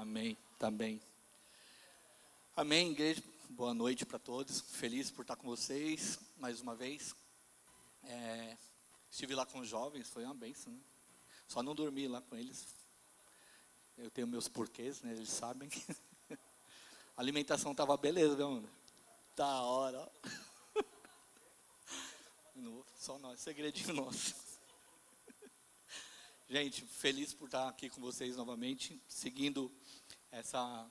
Amém, também. Amém, igreja. Boa noite para todos. Feliz por estar com vocês mais uma vez. Estive lá com os jovens, foi uma bênção, né? Só não dormi lá com eles. Eu tenho meus porquês, né? Eles sabem. A alimentação estava beleza, viu, mano? Da hora, ó. Só nós, segredinho nosso. Gente, feliz por estar aqui com vocês novamente, seguindo essa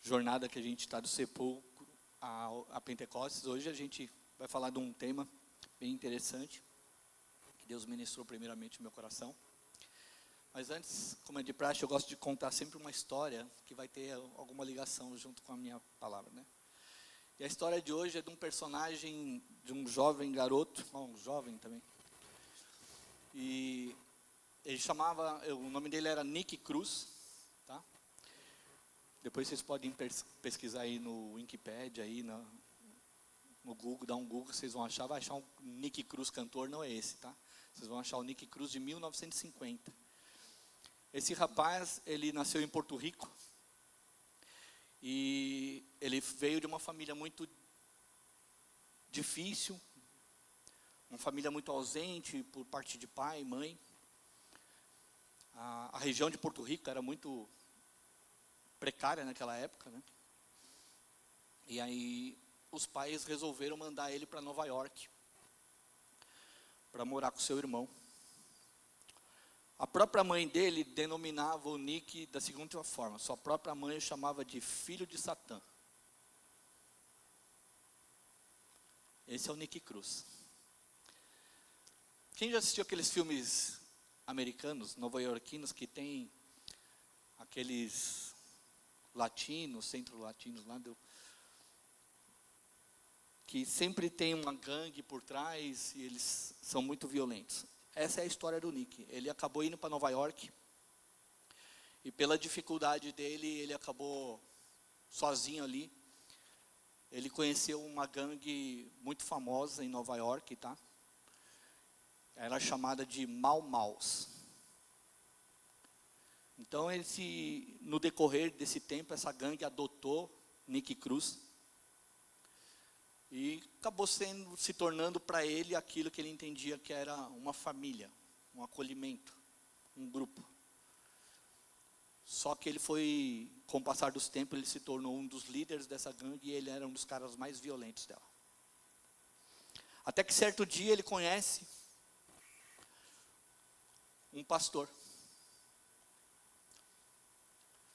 jornada que a gente está do sepulcro a Pentecostes. Hoje a gente vai falar de um tema bem interessante, que Deus ministrou primeiramente no meu coração. Mas antes, como é de praxe, eu gosto de contar sempre uma história que vai ter alguma ligação junto com a minha palavra, né? E a história de hoje é de um personagem, de um jovem garoto, um jovem também. E ele o nome dele era Nick Cruz, tá? Depois vocês podem pesquisar aí no Wikipedia, aí no Google, dá um Google, vocês vão achar, vai achar um Nick Cruz cantor, não é esse, tá? Vocês vão achar o Nick Cruz de 1950. Esse rapaz, ele nasceu em Porto Rico, e ele veio de uma família muito difícil, uma família muito ausente por parte de pai e mãe. A região de Porto Rico era muito precária naquela época, né? E aí os pais resolveram mandar ele para Nova York, para morar com seu irmão. A própria mãe dele denominava o Nick da seguinte forma: sua própria mãe o chamava de filho de Satã. Esse é o Nick Cruz. Quem já assistiu aqueles filmes americanos, nova-iorquinos, que tem aqueles latinos, centro-latinos lá, que sempre tem uma gangue por trás e eles são muito violentos? Essa é a história do Nick. Ele acabou indo para Nova York e pela dificuldade dele, ele acabou sozinho ali. Ele conheceu uma gangue muito famosa em Nova York, tá? Era chamada de Mau Maus. Então, no decorrer desse tempo, essa gangue adotou Nick Cruz e acabou se tornando para ele aquilo que ele entendia que era uma família, um acolhimento, um grupo. Só que com o passar dos tempos, ele se tornou um dos líderes dessa gangue e ele era um dos caras mais violentos dela. Até que certo dia ele conhece um pastor.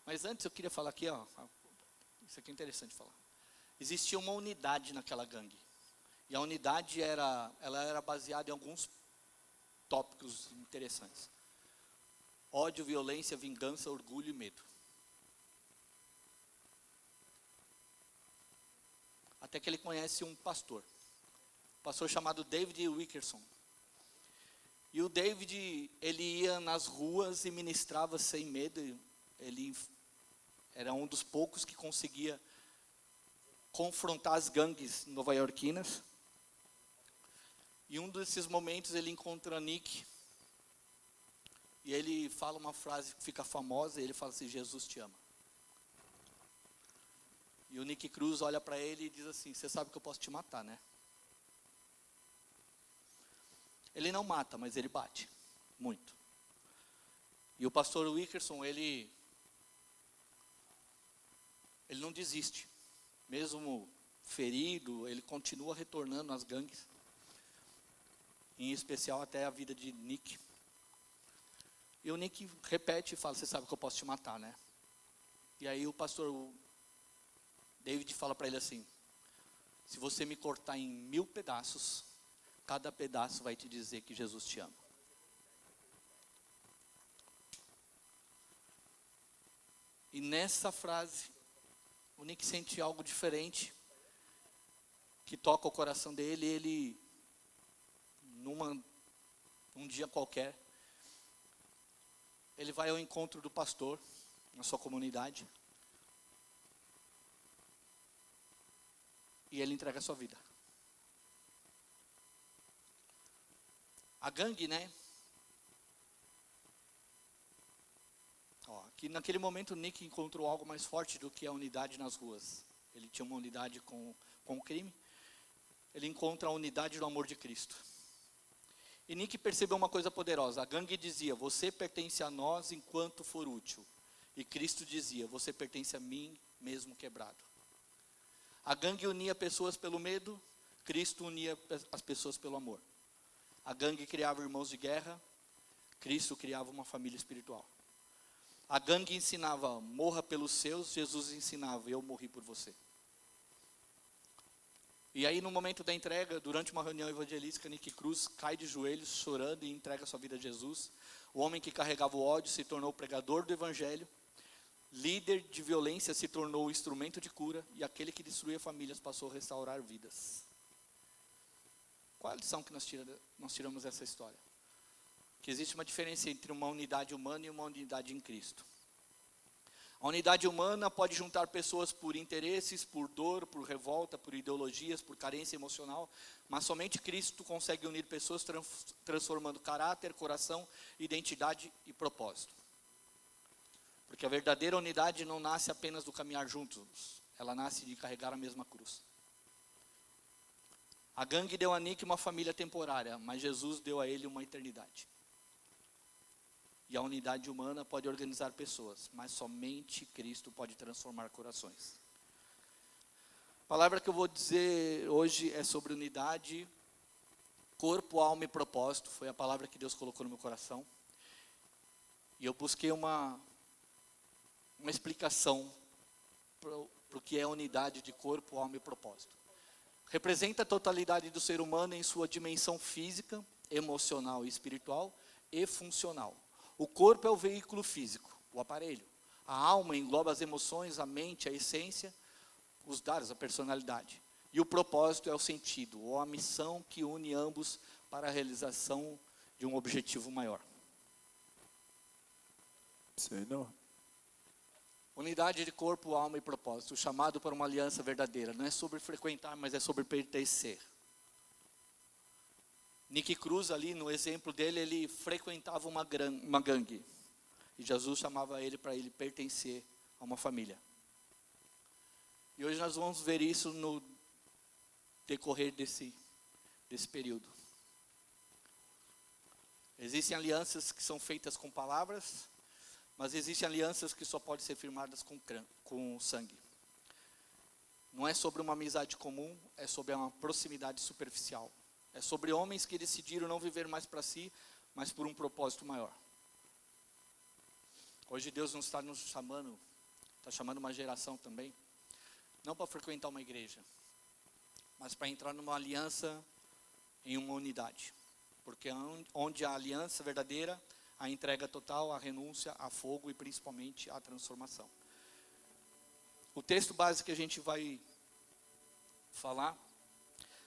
Mas antes eu queria falar aqui, ó, isso aqui é interessante falar. Existia uma unidade naquela gangue. E a unidade ela era baseada em alguns tópicos interessantes: ódio, violência, vingança, orgulho e medo. Até que ele conhece um pastor chamado David Wilkerson. E o David, ele ia nas ruas e ministrava sem medo. Ele era um dos poucos que conseguia confrontar as gangues nova-iorquinas. E um desses momentos ele encontra Nick. E ele fala uma frase que fica famosa. Ele fala assim: Jesus te ama. E o Nick Cruz olha para ele e diz assim: você sabe que eu posso te matar, né? Ele não mata, mas ele bate muito. E o pastor Wilkerson, ele não desiste. Mesmo ferido, ele continua retornando às gangues. Em especial até a vida de Nick. E o Nick repete e fala: você sabe que eu posso te matar, né? E aí o pastor David fala para ele assim: se você me cortar em 1000 pedaços, cada pedaço vai te dizer que Jesus te ama. E nessa frase, o Nick sente algo diferente, que toca o coração dele. Ele, num dia qualquer, ele vai ao encontro do pastor, na sua comunidade, e ele entrega a sua vida. A gangue, né? Que naquele momento Nick encontrou algo mais forte do que a unidade nas ruas. Ele tinha uma unidade com o crime. Ele encontra a unidade do amor de Cristo. E Nick percebeu uma coisa poderosa. A gangue dizia: você pertence a nós enquanto for útil. E Cristo dizia: você pertence a mim mesmo quebrado. A gangue unia pessoas pelo medo. Cristo unia as pessoas pelo amor. A gangue criava irmãos de guerra. Cristo criava uma família espiritual. A gangue ensinava: morra pelos seus. Jesus ensinava: eu morri por você. E aí, no momento da entrega, durante uma reunião evangelística, Nick Cruz cai de joelhos, chorando, e entrega sua vida a Jesus. O homem que carregava o ódio se tornou pregador do evangelho. Líder de violência se tornou instrumento de cura. E aquele que destruía famílias passou a restaurar vidas. Qual a lição que nós tiramos dessa história? Que existe uma diferença entre uma unidade humana e uma unidade em Cristo. A unidade humana pode juntar pessoas por interesses, por dor, por revolta, por ideologias, por carência emocional, mas somente Cristo consegue unir pessoas transformando caráter, coração, identidade e propósito. Porque a verdadeira unidade não nasce apenas do caminhar juntos, ela nasce de carregar a mesma cruz. A gangue deu a Nick uma família temporária, mas Jesus deu a ele uma eternidade. E a unidade humana pode organizar pessoas, mas somente Cristo pode transformar corações. A palavra que eu vou dizer hoje é sobre unidade, corpo, alma e propósito. Foi a palavra que Deus colocou no meu coração. E eu busquei uma explicação para o que é unidade de corpo, alma e propósito. Representa a totalidade do ser humano em sua dimensão física, emocional e espiritual e funcional. O corpo é o veículo físico, o aparelho. A alma engloba as emoções, a mente, a essência, os dados, a personalidade. E o propósito é o sentido, ou a missão que une ambos para a realização de um objetivo maior. Senhor. Unidade de corpo, alma e propósito, chamado para uma aliança verdadeira. Não é sobre frequentar, mas é sobre pertencer. Nick Cruz ali, no exemplo dele, ele frequentava uma gangue. E Jesus chamava ele para ele pertencer a uma família. E hoje nós vamos ver isso no decorrer desse período. Existem alianças que são feitas com palavras, mas existem alianças que só podem ser firmadas com sangue. Não é sobre uma amizade comum, é sobre uma proximidade superficial. É sobre homens que decidiram não viver mais para si, mas por um propósito maior. Hoje Deus não está nos chamando, está chamando uma geração também, não para frequentar uma igreja, mas para entrar numa aliança em uma unidade. Porque onde há aliança verdadeira, a entrega total, a renúncia, a fogo e principalmente a transformação. O texto básico que a gente vai falar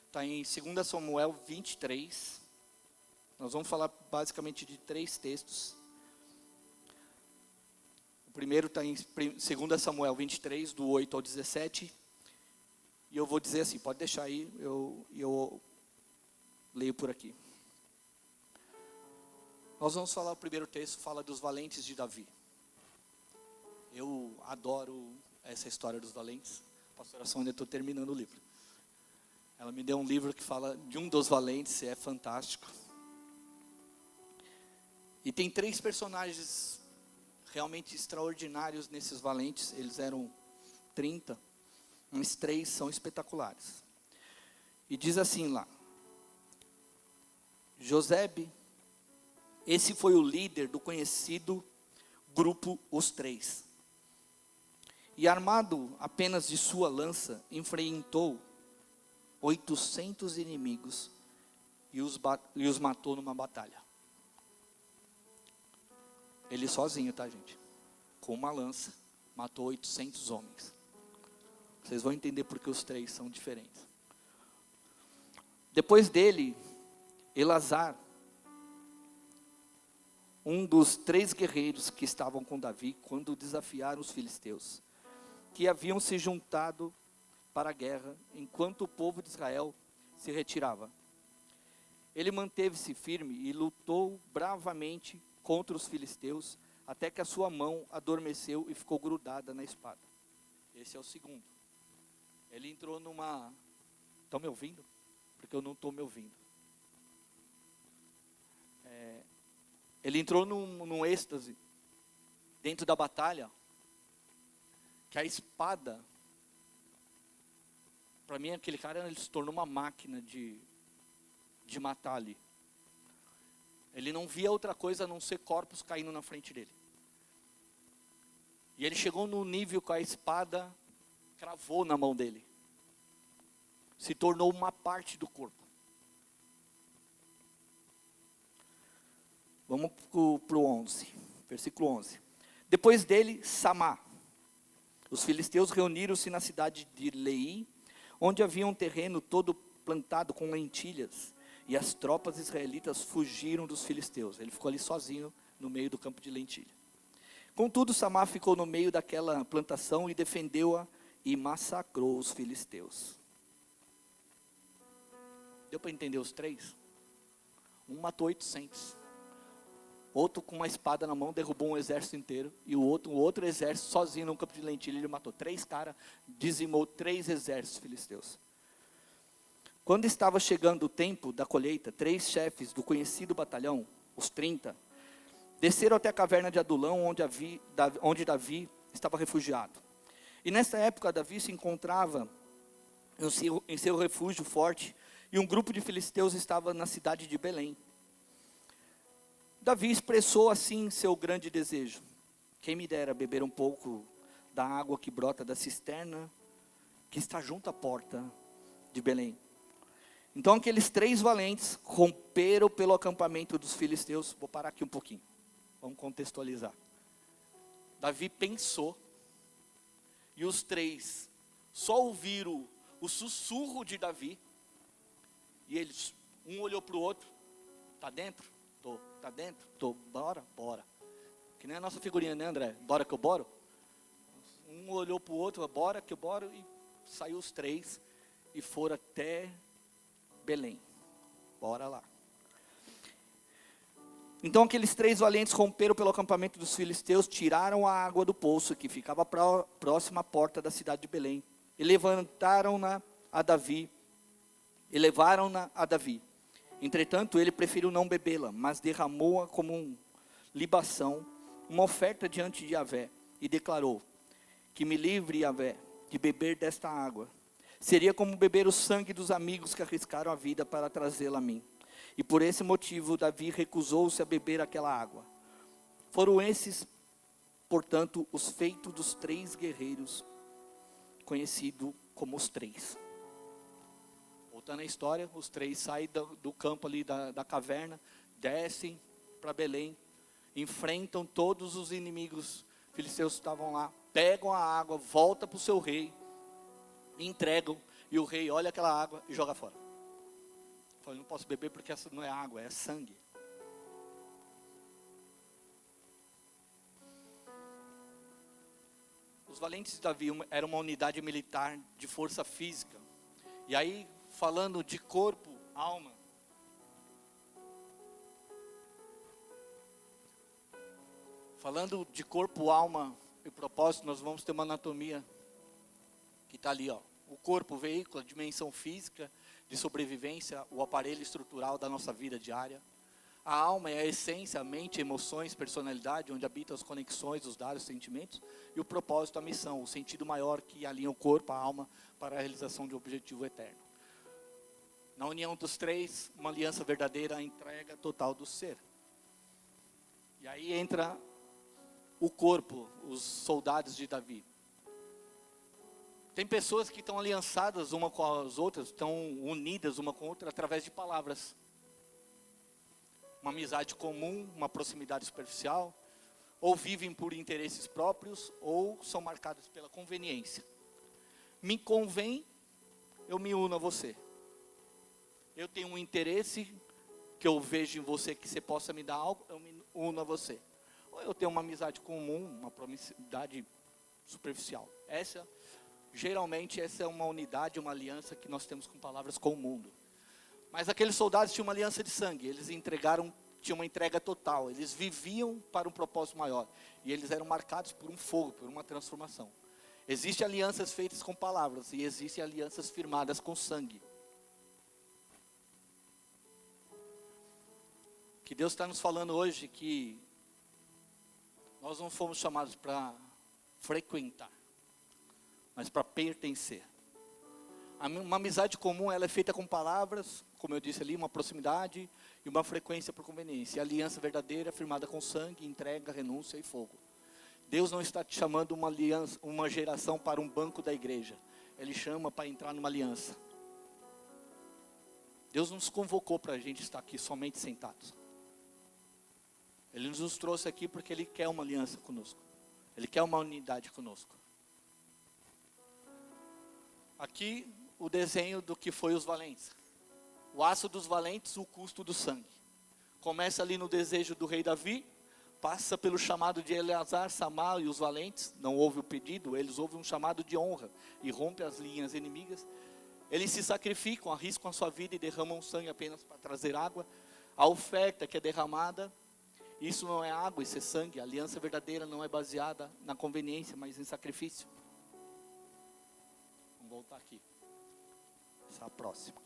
está em 2 Samuel 23. Nós vamos falar basicamente de 3 textos. O primeiro está em 2 Samuel 23, do 8 ao 17. E eu vou dizer assim, pode deixar aí, eu leio por aqui. Nós vamos falar, o primeiro texto fala dos valentes de Davi. Eu adoro essa história dos valentes. A pastora Sônia, eu estou terminando o livro. Ela me deu um livro que fala de um dos valentes, é fantástico. E tem 3 personagens realmente extraordinários nesses valentes. Eles eram 30, mas 3 são espetaculares. E diz assim lá: Josebe, esse foi o líder do conhecido grupo Os Três. E armado apenas de sua lança, enfrentou 800 inimigos e os matou numa batalha. Ele sozinho, tá, gente? Com uma lança, matou 800 homens. Vocês vão entender porque os 3 são diferentes. Depois dele, Elazar, um dos 3 guerreiros que estavam com Davi quando desafiaram os filisteus, que haviam se juntado para a guerra, enquanto o povo de Israel se retirava. Ele manteve-se firme e lutou bravamente contra os filisteus, até que a sua mão adormeceu e ficou grudada na espada. Esse é o segundo. Ele entrou numa... Estão me ouvindo? Porque eu não estou me ouvindo. Ele entrou num êxtase, dentro da batalha, que a espada, para mim aquele cara, ele se tornou uma máquina de matar ali. Ele não via outra coisa a não ser corpos caindo na frente dele. E ele chegou no nível que a espada cravou na mão dele. Se tornou uma parte do corpo. Vamos para o 11, versículo 11. Depois dele, Samá. Os filisteus reuniram-se na cidade de Leí, onde havia um terreno todo plantado com lentilhas. E as tropas israelitas fugiram dos filisteus. Ele ficou ali sozinho no meio do campo de lentilha. Contudo, Samá ficou no meio daquela plantação e defendeu-a e massacrou os filisteus. Deu para entender os três? Um matou 800. Outro com uma espada na mão derrubou um exército inteiro. E o outro exército sozinho no campo de lentilha, ele matou 3 caras, dizimou 3 exércitos filisteus. Quando estava chegando o tempo da colheita, 3 chefes do conhecido batalhão, os 30, desceram até a caverna de Adulão, onde Davi estava refugiado. E nessa época Davi se encontrava em seu refúgio forte, e um grupo de filisteus estava na cidade de Belém. Davi expressou assim seu grande desejo: quem me dera beber um pouco da água que brota da cisterna, que está junto à porta de Belém. Então aqueles 3 valentes romperam pelo acampamento dos filisteus. Vou parar aqui um pouquinho, vamos contextualizar. Davi pensou, e os 3 só ouviram o sussurro de Davi, e eles, um olhou para o outro: tá dentro? Tô. Tá dentro? Tô. Bora? Bora. Que nem a nossa figurinha, né, André? Bora que eu boro? Um olhou para o outro: bora que eu boro, e saiu os 3 e foram até Belém. Bora lá. Então aqueles 3 valentes romperam pelo acampamento dos filisteus, tiraram a água do poço que ficava próxima à porta da cidade de Belém, e levaram-na a Davi. Entretanto, ele preferiu não bebê-la, mas derramou-a como libação, uma oferta diante de Yahvé, e declarou: que me livre, Yahvé, de beber desta água. Seria como beber o sangue dos amigos que arriscaram a vida para trazê-la a mim. E por esse motivo, Davi recusou-se a beber aquela água. Foram esses, portanto, os feitos dos 3 guerreiros, conhecido como os 3. Voltando à história, os 3 saem do campo ali da caverna, descem para Belém, enfrentam todos os inimigos filisteus que estavam lá, pegam a água, voltam para o seu rei, entregam, e o rei olha aquela água e joga fora. Fala: não posso beber porque essa não é água, é sangue. Os valentes de Davi eram uma unidade militar de força física. E aí, falando de corpo, alma, falando de corpo, alma e propósito, nós vamos ter uma anatomia que está ali, ó. O corpo, o veículo, a dimensão física de sobrevivência, o aparelho estrutural da nossa vida diária. A alma é a essência, a mente, emoções, personalidade, onde habitam as conexões, os dados, os sentimentos. E o propósito, a missão, o sentido maior que alinha o corpo, a alma, para a realização de um objetivo eterno. Na união dos 3, uma aliança verdadeira, a entrega total do ser. E aí entra o corpo, os soldados de Davi. Tem pessoas que estão aliançadas uma com as outras, estão unidas uma com a outra através de palavras. Uma amizade comum, uma proximidade superficial, ou vivem por interesses próprios, ou são marcadas pela conveniência. Me convém, eu me uno a você. Eu tenho um interesse que eu vejo em você, que você possa me dar algo, eu me uno a você. Ou eu tenho uma amizade comum, uma proximidade superficial. Geralmente essa é uma unidade, uma aliança que nós temos com palavras com o mundo. Mas aqueles soldados tinham uma aliança de sangue. Eles entregaram tinha uma entrega total. Eles viviam para um propósito maior. E eles eram marcados por um fogo, por uma transformação. Existem alianças feitas com palavras e existem alianças firmadas com sangue. Que Deus está nos falando hoje que nós não fomos chamados para frequentar, mas para pertencer. Uma amizade comum, ela é feita com palavras, como eu disse ali, uma proximidade e uma frequência por conveniência. E a aliança verdadeira é firmada com sangue, entrega, renúncia e fogo. Deus não está te chamando uma aliança, uma geração para um banco da igreja. Ele chama para entrar numa aliança. Deus nos convocou para a gente estar aqui somente sentados. Ele nos trouxe aqui porque Ele quer uma aliança conosco. Ele quer uma unidade conosco. Aqui o desenho do que foi os valentes. O aço dos valentes, o custo do sangue. Começa ali no desejo do rei Davi, passa pelo chamado de Eleazar, Samar e os valentes. Não houve o pedido, eles ouvem um chamado de honra e rompe as linhas inimigas. Eles se sacrificam, arriscam a sua vida e derramam sangue apenas para trazer água. A oferta que é derramada, isso não é água, isso é sangue. A aliança verdadeira não é baseada na conveniência, mas em sacrifício. Vamos voltar aqui. Essa é a próxima.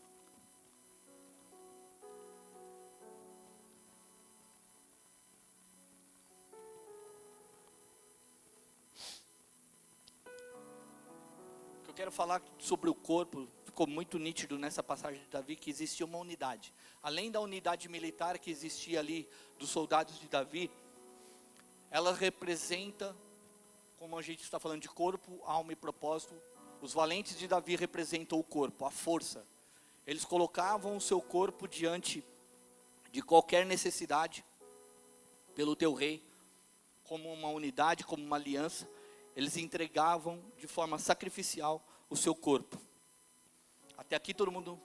O que eu quero falar sobre o corpo, ficou muito nítido nessa passagem de Davi, que existia uma unidade. Além da unidade militar que existia ali, dos soldados de Davi, ela representa, como a gente está falando de corpo, alma e propósito, os valentes de Davi representam o corpo, a força. Eles colocavam o seu corpo diante de qualquer necessidade, pelo teu rei, como uma unidade, como uma aliança. Eles entregavam de forma sacrificial o seu corpo. Até aqui todo mundo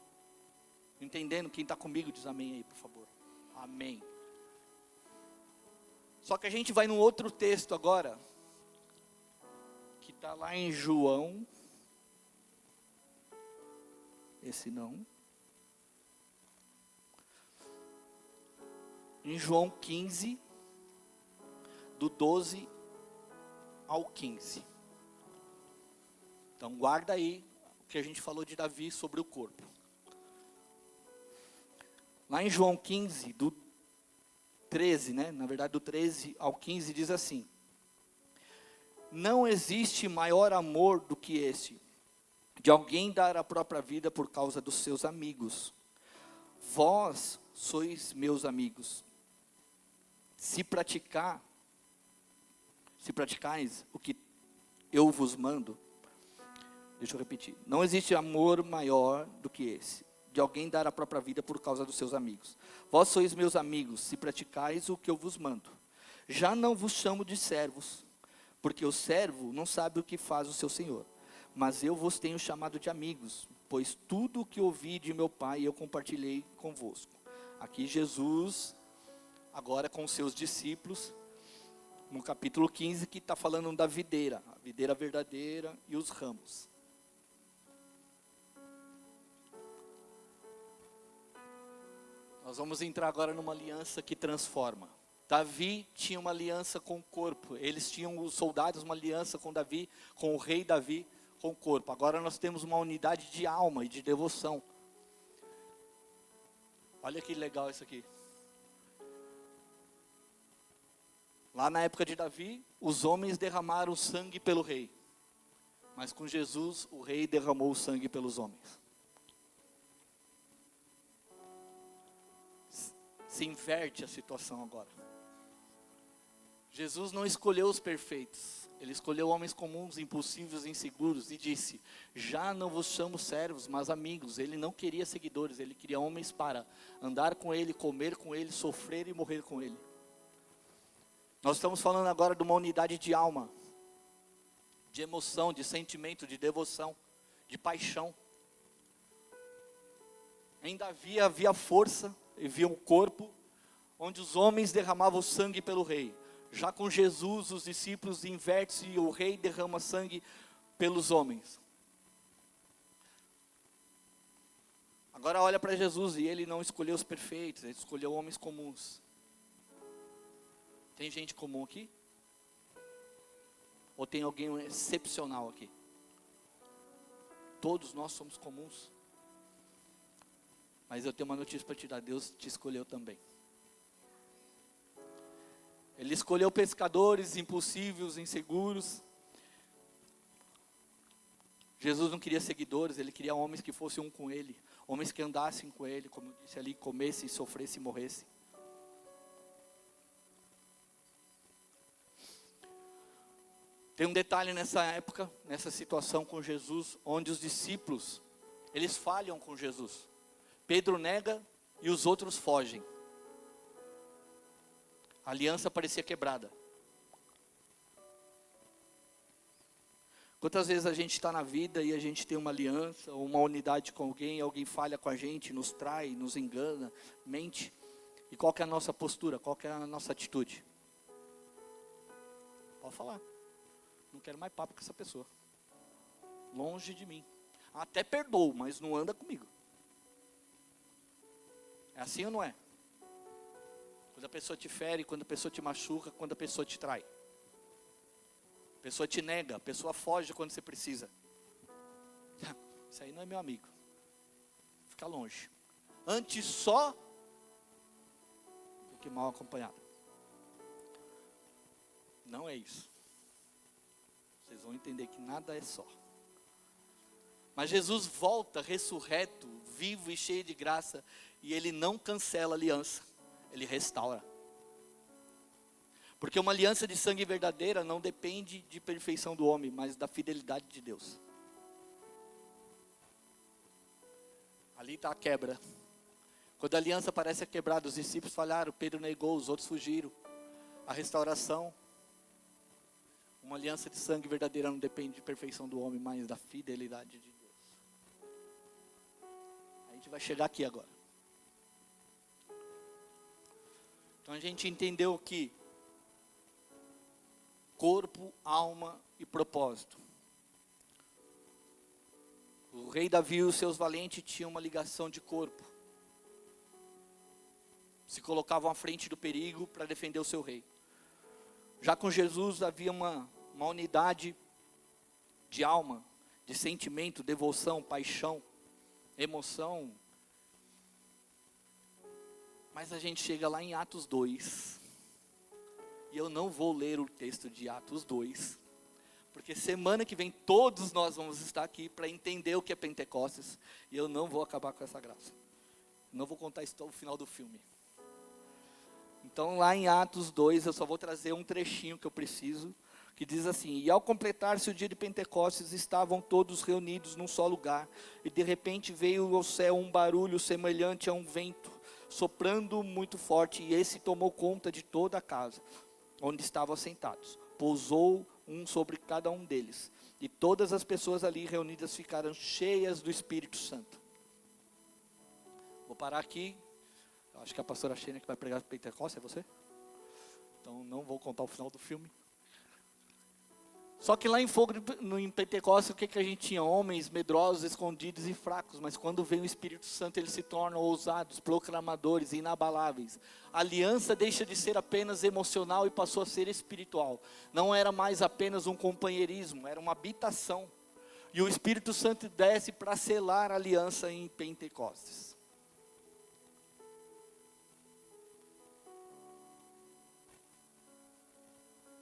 entendendo? Quem está comigo diz amém aí, por favor. Amém. Só que a gente vai num outro texto agora, que está lá em João. Esse não. Em João 15, do 12 ao 15. Então guarda aí o que a gente falou de Davi sobre o corpo. Lá em João 15, do 13, na verdade do 13 ao 15, diz assim: não existe maior amor do que esse, de alguém dar a própria vida por causa dos seus amigos. Vós sois meus amigos, se praticais o que eu vos mando. Deixa eu repetir. Não existe amor maior do que esse, de alguém dar a própria vida por causa dos seus amigos. Vós sois meus amigos, se praticais o que eu vos mando. Já não vos chamo de servos, porque o servo não sabe o que faz o seu senhor. Mas eu vos tenho chamado de amigos, pois tudo o que ouvi de meu Pai eu compartilhei convosco. Aqui Jesus, agora com os seus discípulos, no capítulo 15, que está falando da videira, a videira verdadeira e os ramos. Nós vamos entrar agora numa aliança que transforma. Davi tinha uma aliança com o corpo. Eles tinham, os soldados, uma aliança com Davi, com o rei Davi, com o corpo. Agora nós temos uma unidade de alma e de devoção. Olha que legal isso aqui. Lá na época de Davi, os homens derramaram sangue pelo rei. Mas com Jesus, o rei derramou o sangue pelos homens. Se inverte a situação agora. Jesus não escolheu os perfeitos. Ele escolheu homens comuns, impulsivos, inseguros. E disse: já não vos chamo servos, mas amigos. Ele não queria seguidores. Ele queria homens para andar com ele, comer com ele, sofrer e morrer com ele. Nós estamos falando agora de uma unidade de alma, de emoção, de sentimento, de devoção, de paixão. Em Davi havia força, havia um corpo, onde os homens derramavam sangue pelo rei. Já com Jesus, os discípulos invertem e o rei derrama sangue pelos homens. Agora olha para Jesus, e ele não escolheu os perfeitos, ele escolheu homens comuns. Tem gente comum aqui? Ou tem alguém excepcional aqui? Todos nós somos comuns. Mas eu tenho uma notícia para te dar: Deus te escolheu também. Ele escolheu pescadores impulsivos, inseguros. Jesus não queria seguidores, ele queria homens que fossem um com ele. Homens que andassem com ele, como eu disse ali, comessem, sofressem e morressem. Tem um detalhe nessa época, nessa situação com Jesus, onde os discípulos, eles falham com Jesus. Pedro nega e os outros fogem. A aliança parecia quebrada. Quantas vezes a gente está na vida e a gente tem uma aliança, ou uma unidade com alguém, alguém falha com a gente, nos trai, nos engana, mente. E qual que é a nossa postura, qual que é a nossa atitude? Pode falar. Não quero mais papo com essa pessoa. Longe de mim. Até perdoo, mas não anda comigo. É assim ou não é? Quando a pessoa te fere, quando a pessoa te machuca, quando a pessoa te trai. A pessoa te nega, a pessoa foge quando você precisa. Isso aí não é meu amigo. Fica longe. Antes só do que mal acompanhado. Não é isso. Vocês vão entender que nada é só. Mas Jesus volta ressurreto, vivo e cheio de graça, e ele não cancela a aliança, ele restaura. Porque uma aliança de sangue verdadeira não depende de perfeição do homem, mas da fidelidade de Deus. Ali está a quebra. Quando a aliança parece quebrada, os discípulos falharam, Pedro negou, os outros fugiram. A restauração. Uma aliança de sangue verdadeira não depende de perfeição do homem, mas da fidelidade de Deus. A gente vai chegar aqui agora. Então a gente entendeu que corpo, alma e propósito. O rei Davi e os seus valentes tinham uma ligação de corpo. Se colocavam à frente do perigo para defender o seu rei. Já com Jesus havia uma unidade de alma, de sentimento, devoção, paixão, emoção. Mas a gente chega lá em Atos 2. E eu não vou ler o texto de Atos 2. Porque semana que vem todos nós vamos estar aqui para entender o que é Pentecostes. E eu não vou acabar com essa graça. Não vou contar isso no final do filme. Então lá em Atos 2 eu só vou trazer um trechinho que eu preciso. Que diz assim: e ao completar-se o dia de Pentecostes, estavam todos reunidos num só lugar. E de repente veio ao céu um barulho semelhante a um vento, soprando muito forte. E esse tomou conta de toda a casa, onde estavam sentados. Pousou um sobre cada um deles. E todas as pessoas ali reunidas ficaram cheias do Espírito Santo. Vou parar aqui. Eu acho que a pastora Xênia que vai pregar Pentecostes, é você? Então não vou contar o final do filme. Só que lá em fogo, em Pentecostes, o que a gente tinha? Homens medrosos, escondidos e fracos. Mas quando vem o Espírito Santo, eles se tornam ousados, proclamadores, inabaláveis. A aliança deixa de ser apenas emocional e passou a ser espiritual. Não era mais apenas um companheirismo, era uma habitação. E o Espírito Santo desce para selar a aliança em Pentecostes.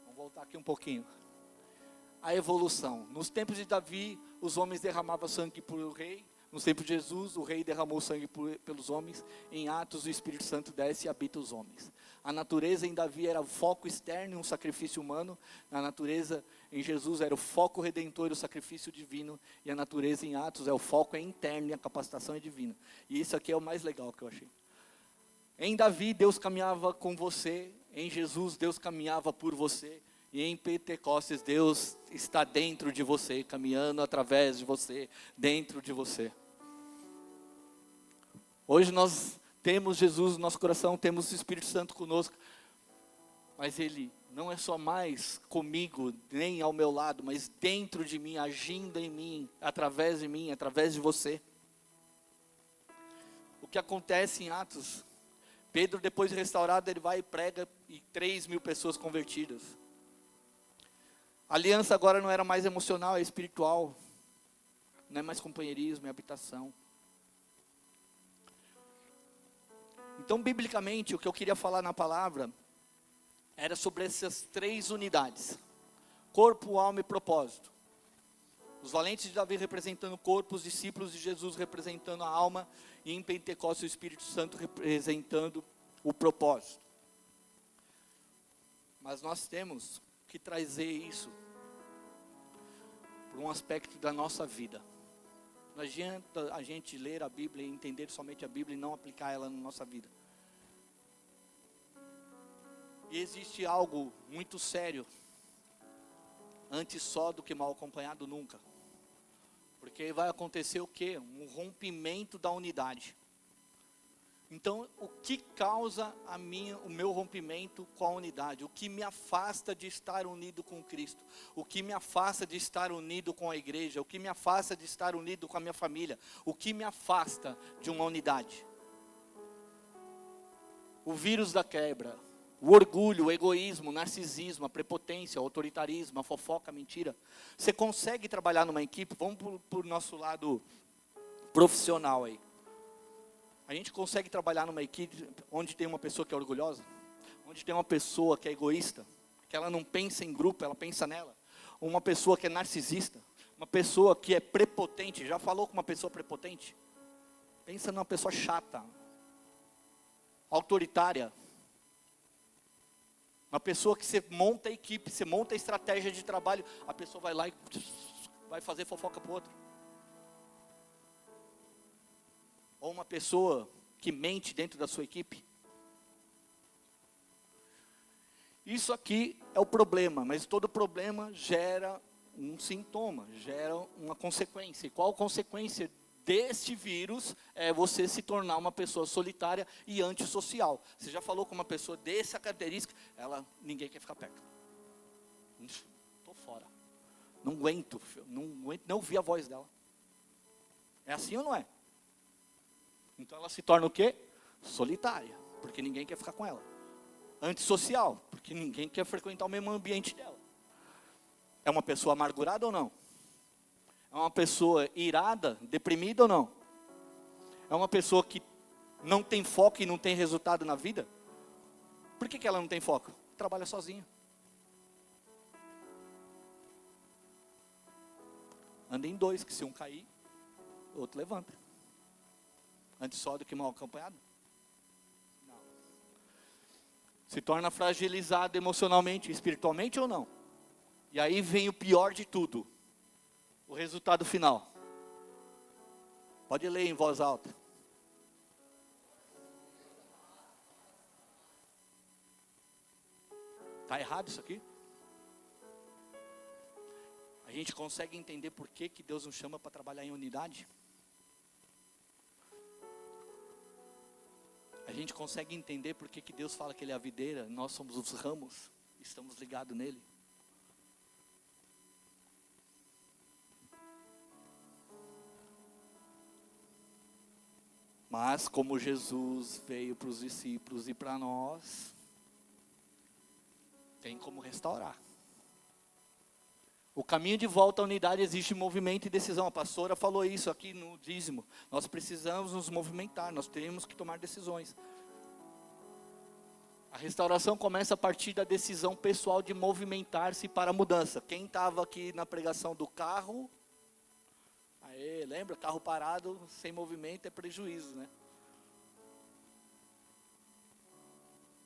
Vamos voltar aqui um pouquinho. A evolução. Nos tempos de Davi, os homens derramavam sangue por o rei. Nos tempos de Jesus, o rei derramou sangue pelos homens. Em Atos, o Espírito Santo desce e habita os homens. A natureza em Davi era o foco externo e um sacrifício humano. A natureza em Jesus era o foco redentor e o sacrifício divino. E a natureza em Atos é o foco interno e a capacitação é divina. E isso aqui é o mais legal que eu achei. Em Davi, Deus caminhava com você. Em Jesus, Deus caminhava por você. E em Pentecostes, Deus está dentro de você, caminhando através de você, dentro de você. Hoje nós temos Jesus no nosso coração, temos o Espírito Santo conosco. Mas Ele não é só mais comigo, nem ao meu lado, mas dentro de mim, agindo em mim, através de você. O que acontece em Atos, Pedro, depois de restaurado, ele vai e prega e 3.000 pessoas convertidas. A aliança agora não era mais emocional, é espiritual. Não é mais companheirismo, é habitação. Então, biblicamente, o que eu queria falar na palavra era sobre essas 3 unidades: corpo, alma e propósito. Os valentes de Davi representando o corpo, os discípulos de Jesus representando a alma, e em Pentecostes o Espírito Santo representando o propósito. Mas nós temos que trazer isso para um aspecto da nossa vida. Não adianta a gente ler a Bíblia e entender somente a Bíblia e não aplicar ela na nossa vida. E existe algo muito sério: antes só do que mal acompanhado nunca. Porque vai acontecer o quê? Um rompimento da unidade. Então, o que causa o meu rompimento com a unidade? O que me afasta de estar unido com Cristo? O que me afasta de estar unido com a igreja? O que me afasta de estar unido com a minha família? O que me afasta de uma unidade? O vírus da quebra, o orgulho, o egoísmo, o narcisismo, a prepotência, o autoritarismo, a fofoca, a mentira. Você consegue trabalhar numa equipe? Vamos para o nosso lado profissional aí. A gente consegue trabalhar numa equipe onde tem uma pessoa que é orgulhosa? Onde tem uma pessoa que é egoísta? Que ela não pensa em grupo, ela pensa nela? Uma pessoa que é narcisista? Uma pessoa que é prepotente? Já falou com uma pessoa prepotente? Pensa numa pessoa chata, autoritária. Uma pessoa que você monta a equipe, você monta a estratégia de trabalho, a pessoa vai lá e vai fazer fofoca para o outro. Ou uma pessoa que mente dentro da sua equipe. Isso aqui é o problema, mas todo problema gera um sintoma, gera uma consequência. E qual a consequência deste vírus? É você se tornar uma pessoa solitária e antissocial. Você já falou com uma pessoa dessa característica, ninguém quer ficar perto. Estou fora. Não aguento não ouvir a voz dela. É assim ou não é? Então ela se torna o quê? Solitária, porque ninguém quer ficar com ela. Antissocial, porque ninguém quer frequentar o mesmo ambiente dela. É uma pessoa amargurada ou não? É uma pessoa irada, deprimida ou não? É uma pessoa que não tem foco e não tem resultado na vida? Por que ela não tem foco? Trabalha sozinha. Anda em 2, que se um cair, o outro levanta. Antes só do que mal acompanhado? Não. Se torna fragilizado emocionalmente, espiritualmente ou não? E aí vem o pior de tudo. O resultado final. Pode ler em voz alta. Está errado isso aqui? A gente consegue entender por que Deus nos chama para trabalhar em unidade? A gente consegue entender por que Deus fala que Ele é a videira, nós somos os ramos, estamos ligados nele? Mas como Jesus veio para os discípulos e para nós, tem como restaurar. O caminho de volta à unidade existe movimento e decisão. A pastora falou isso aqui no dízimo. Nós precisamos nos movimentar, nós temos que tomar decisões. A restauração começa a partir da decisão pessoal de movimentar-se para a mudança. Quem estava aqui na pregação do carro? Lembra? Carro parado, sem movimento é prejuízo, né?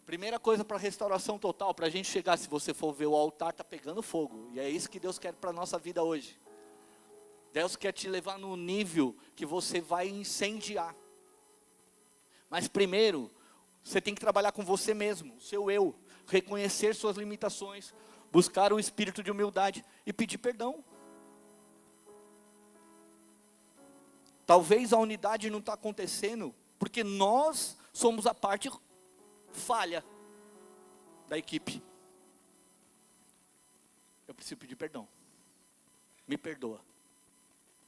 Primeira coisa para restauração total, para a gente chegar, se você for ver o altar, está pegando fogo. E é isso que Deus quer para a nossa vida hoje. Deus quer te levar no nível que você vai incendiar. Mas primeiro, você tem que trabalhar com você mesmo, o seu eu. Reconhecer suas limitações, buscar o espírito de humildade e pedir perdão. Talvez a unidade não está acontecendo porque nós somos a parte falha da equipe. Eu preciso pedir perdão. Me perdoa.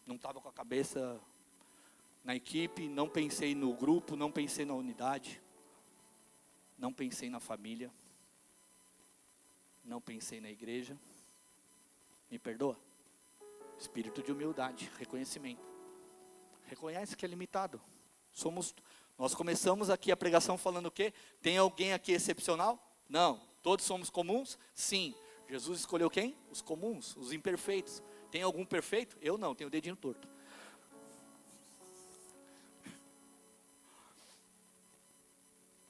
Não estava com a cabeça na equipe, não pensei no grupo, não pensei na unidade. não pensei na família, não pensei na igreja. Me perdoa? Espírito de humildade, reconhecimento. Reconhece que é limitado. Nós começamos aqui a pregação falando o quê? Tem alguém aqui excepcional? Não. Todos somos comuns? Sim. Jesus escolheu quem? Os comuns, os imperfeitos. Tem algum perfeito? Eu não, tenho o dedinho torto.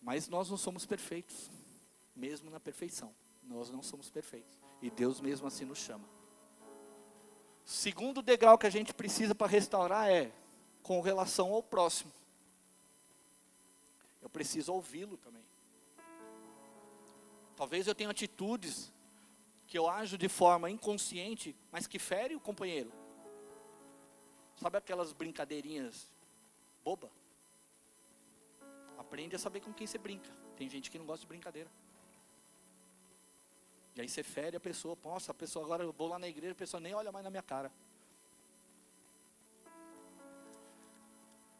Mas nós não somos perfeitos, mesmo na perfeição. Nós não somos perfeitos. E Deus mesmo assim nos chama. Segundo degrau que a gente precisa para restaurar é com relação ao próximo. Eu preciso ouvi-lo também. Talvez eu tenha atitudes que eu ajo de forma inconsciente, mas que fere o companheiro. Sabe aquelas brincadeirinhas boba? Aprende a saber com quem você brinca. Tem gente que não gosta de brincadeira. E aí você fere a pessoa. Nossa, a pessoa agora, eu vou lá na igreja, a pessoa nem olha mais na minha cara.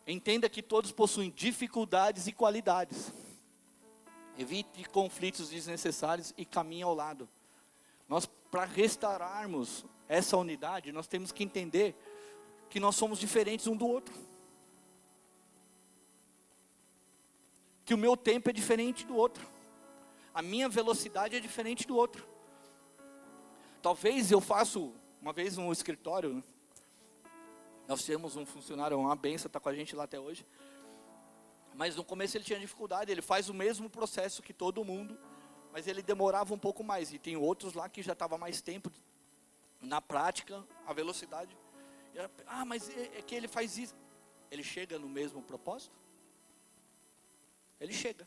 Entenda que todos possuem dificuldades e qualidades. Evite conflitos desnecessários e caminhe ao lado. Nós, para restaurarmos essa unidade, nós temos que entender que nós somos diferentes um do outro. Que o meu tempo é diferente do outro. A minha velocidade é diferente do outro. Talvez eu faço, uma vez no escritório, né? Nós temos um funcionário, uma benção, está com a gente lá até hoje. Mas no começo ele tinha dificuldade, ele faz o mesmo processo que todo mundo, mas ele demorava um pouco mais. E tem outros lá que já estava mais tempo na prática, a velocidade. Mas é que ele faz isso. Ele chega no mesmo propósito? Ele chega.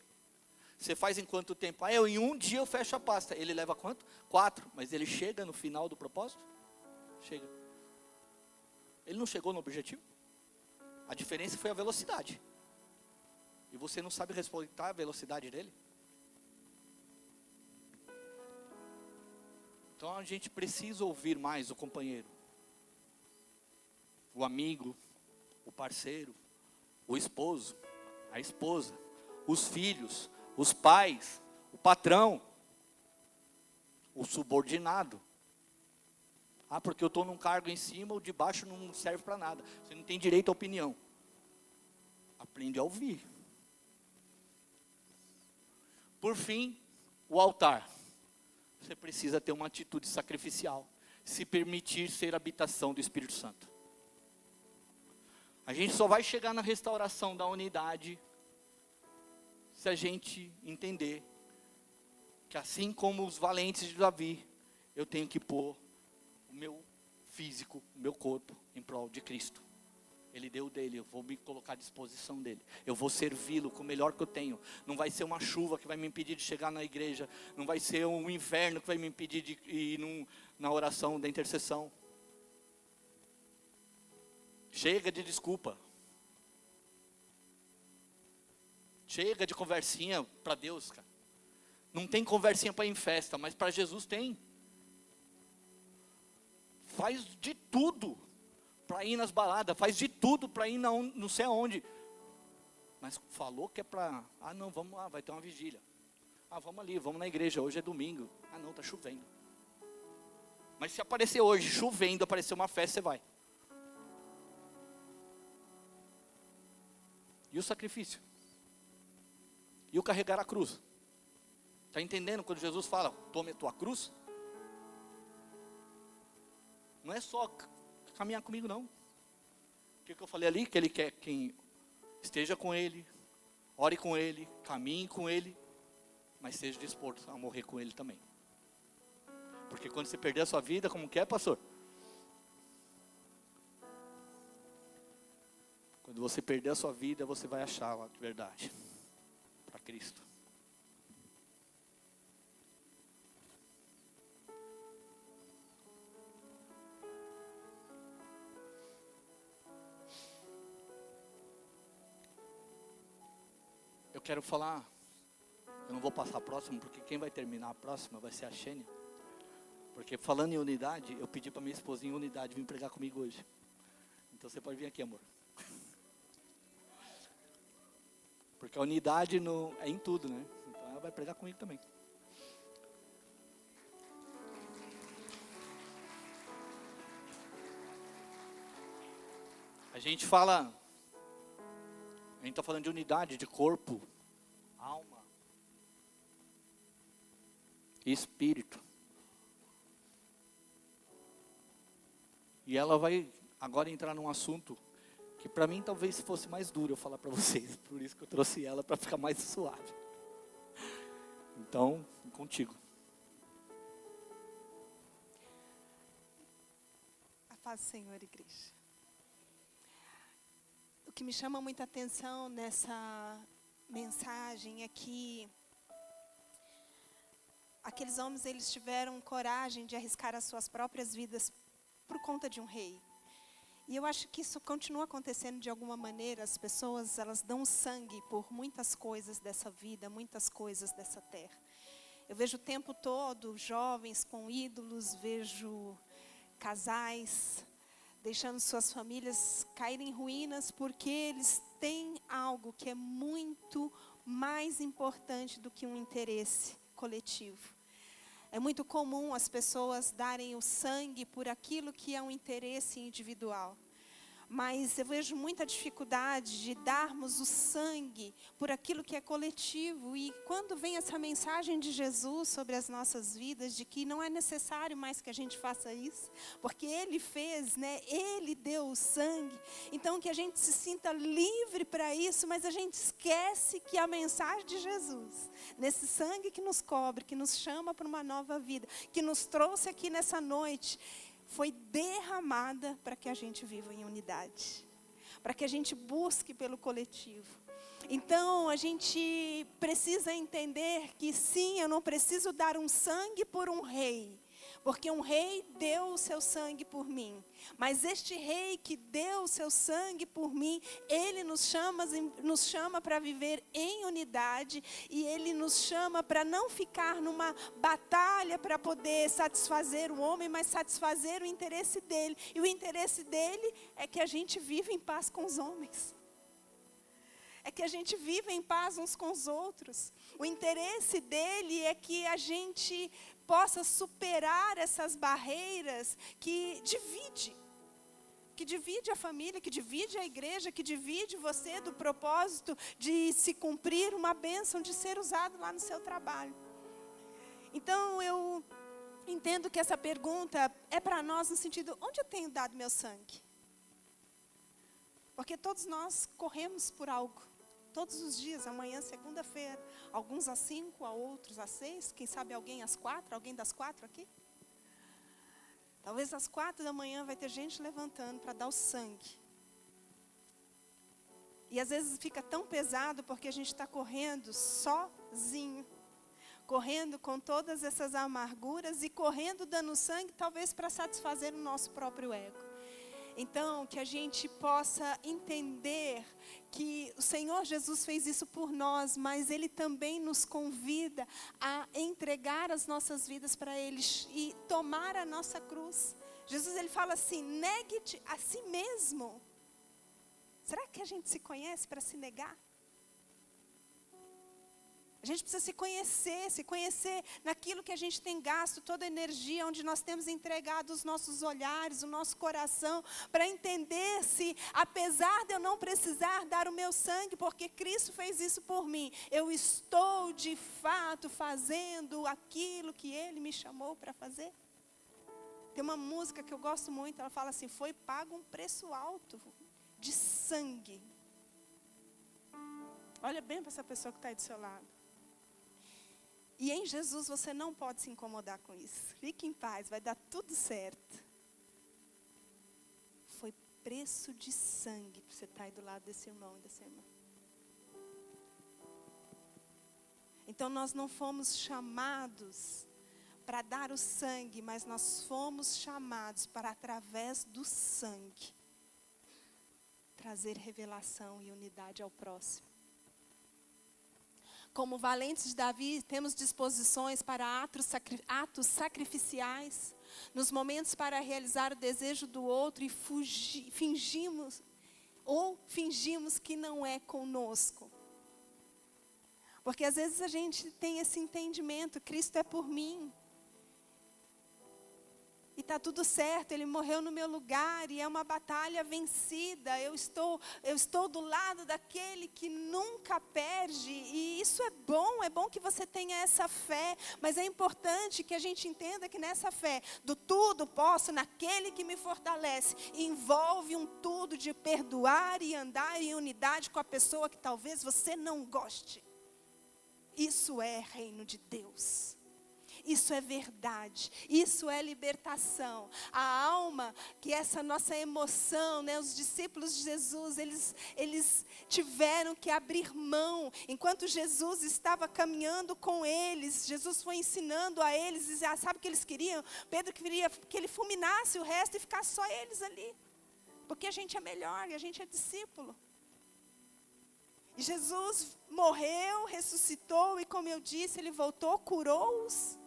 Você faz em quanto tempo? Em um dia eu fecho a pasta. Ele leva quanto? 4. Mas ele chega no final do propósito? Chega. Ele não chegou no objetivo? A diferença foi a velocidade. E você não sabe respeitar a velocidade dele? Então a gente precisa ouvir mais o companheiro, o amigo, o parceiro, o esposo, a esposa, os filhos, os pais, o patrão, o subordinado. Porque eu estou num cargo em cima, o de baixo não serve para nada. Você não tem direito à opinião. Aprende a ouvir. Por fim, o altar. Você precisa ter uma atitude sacrificial. Se permitir ser habitação do Espírito Santo. A gente só vai chegar na restauração da unidade se a gente entender que assim como os valentes de Davi, eu tenho que pôr o meu físico, o meu corpo em prol de Cristo. Ele deu dele, eu vou me colocar à disposição dele. Eu vou servi-lo com o melhor que eu tenho. Não vai ser uma chuva que vai me impedir de chegar na igreja. Não vai ser um inverno que vai me impedir de ir na oração da intercessão. Chega de desculpa. Chega de conversinha para Deus, cara. Não tem conversinha para ir em festa, mas para Jesus tem. Faz de tudo para ir nas baladas, faz de tudo para ir não sei aonde. Mas falou que é para, não, vamos lá, vai ter uma vigília. Vamos ali, vamos na igreja, hoje é domingo. Não, está chovendo. Mas se aparecer hoje, chovendo, aparecer uma festa, você vai. E o sacrifício? E o carregar a cruz? Está entendendo quando Jesus fala, tome a tua cruz? Não é só caminhar comigo não. O que eu falei ali? Que ele quer quem esteja com ele, ore com ele, caminhe com ele, mas seja disposto a morrer com ele também. Porque quando você perder a sua vida, como que é, pastor? Quando você perder a sua vida, você vai achar a verdade para Cristo. Eu quero falar, eu não vou passar a próxima, porque quem vai terminar a próxima vai ser a Xênia. Porque falando em unidade, eu pedi para minha esposa em unidade vir pregar comigo hoje. Então você pode vir aqui, amor. Porque a unidade é em tudo, né? Então ela vai pregar comigo também. A gente está falando de unidade de corpo, alma e espírito. E ela vai agora entrar num assunto que para mim talvez fosse mais duro eu falar para vocês. Por isso que eu trouxe ela para ficar mais suave. Então, contigo. A paz do Senhor, igreja. O que me chama muita atenção nessa mensagem é que aqueles homens, eles tiveram coragem de arriscar as suas próprias vidas por conta de um rei. E eu acho que isso continua acontecendo de alguma maneira. As pessoas, elas dão sangue por muitas coisas dessa vida, muitas coisas dessa terra. Eu vejo o tempo todo jovens com ídolos, vejo casais deixando suas famílias caírem em ruínas porque eles têm algo que é muito mais importante do que um interesse coletivo. É muito comum as pessoas darem o sangue por aquilo que é um interesse individual. Mas eu vejo muita dificuldade de darmos o sangue por aquilo que é coletivo. E quando vem essa mensagem de Jesus sobre as nossas vidas, de que não é necessário mais que a gente faça isso, porque Ele fez, né? Ele deu o sangue. Então que a gente se sinta livre para isso, mas a gente esquece que a mensagem de Jesus, nesse sangue que nos cobre, que nos chama para uma nova vida, que nos trouxe aqui nessa noite, foi derramada para que a gente viva em unidade, para que a gente busque pelo coletivo. Então, a gente precisa entender que sim, eu não preciso dar um sangue por um rei, porque um rei deu o seu sangue por mim. Mas este rei que deu o seu sangue por mim, ele nos chama para viver em unidade. E ele nos chama para não ficar numa batalha para poder satisfazer o homem, mas satisfazer o interesse dele. E o interesse dele é que a gente viva em paz com os homens. É que a gente viva em paz uns com os outros. O interesse dele é que a gente possa superar essas barreiras que divide a família, que divide a igreja, que divide você do propósito de se cumprir uma bênção, de ser usado lá no seu trabalho. Então eu entendo que essa pergunta é para nós no sentido, onde eu tenho dado meu sangue? Porque todos nós corremos por algo. Todos os dias, amanhã, segunda-feira, alguns às 5, a outros às 6, quem sabe alguém às 4, alguém das 4 aqui? Talvez às 4 da manhã vai ter gente levantando para dar o sangue. E às vezes fica tão pesado porque a gente está correndo sozinho, correndo com todas essas amarguras e correndo dando sangue talvez para satisfazer o nosso próprio ego. Então, que a gente possa entender que o Senhor Jesus fez isso por nós, mas Ele também nos convida a entregar as nossas vidas para Ele e tomar a nossa cruz. Jesus, Ele fala assim, negue-te a si mesmo. Será que a gente se conhece para se negar? A gente precisa se conhecer naquilo que a gente tem gasto, toda a energia, onde nós temos entregado os nossos olhares, o nosso coração, para entender se, apesar de eu não precisar dar o meu sangue, porque Cristo fez isso por mim, eu estou de fato fazendo aquilo que Ele me chamou para fazer. Tem uma música que eu gosto muito, ela fala assim, foi pago um preço alto de sangue. Olha bem para essa pessoa que está aí do seu lado. E em Jesus você não pode se incomodar com isso. Fique em paz, vai dar tudo certo. Foi preço de sangue para você estar aí do lado desse irmão e dessa irmã. Então nós não fomos chamados para dar o sangue, mas nós fomos chamados para, através do sangue, trazer revelação e unidade ao próximo. Como valentes de Davi, temos disposições para atos sacrificiais, nos momentos para realizar o desejo do outro e fingimos que não é conosco. Porque às vezes a gente tem esse entendimento, Cristo é por mim. E está tudo certo, Ele morreu no meu lugar e é uma batalha vencida. Eu estou do lado daquele que nunca perde. E isso é bom que você tenha essa fé. Mas é importante que a gente entenda que nessa fé, do tudo posso naquele que me fortalece, envolve um tudo de perdoar e andar em unidade com a pessoa que talvez você não goste. Isso é reino de Deus. Isso é verdade, isso é libertação. A alma, que essa nossa emoção, né, os discípulos de Jesus, eles tiveram que abrir mão. Enquanto Jesus estava caminhando com eles, Jesus foi ensinando a eles, e sabe o que eles queriam? Pedro queria que ele fulminasse o resto e ficasse só eles ali. Porque a gente é melhor e a gente é discípulo. E Jesus morreu, ressuscitou e, como eu disse, Ele voltou, curou-os,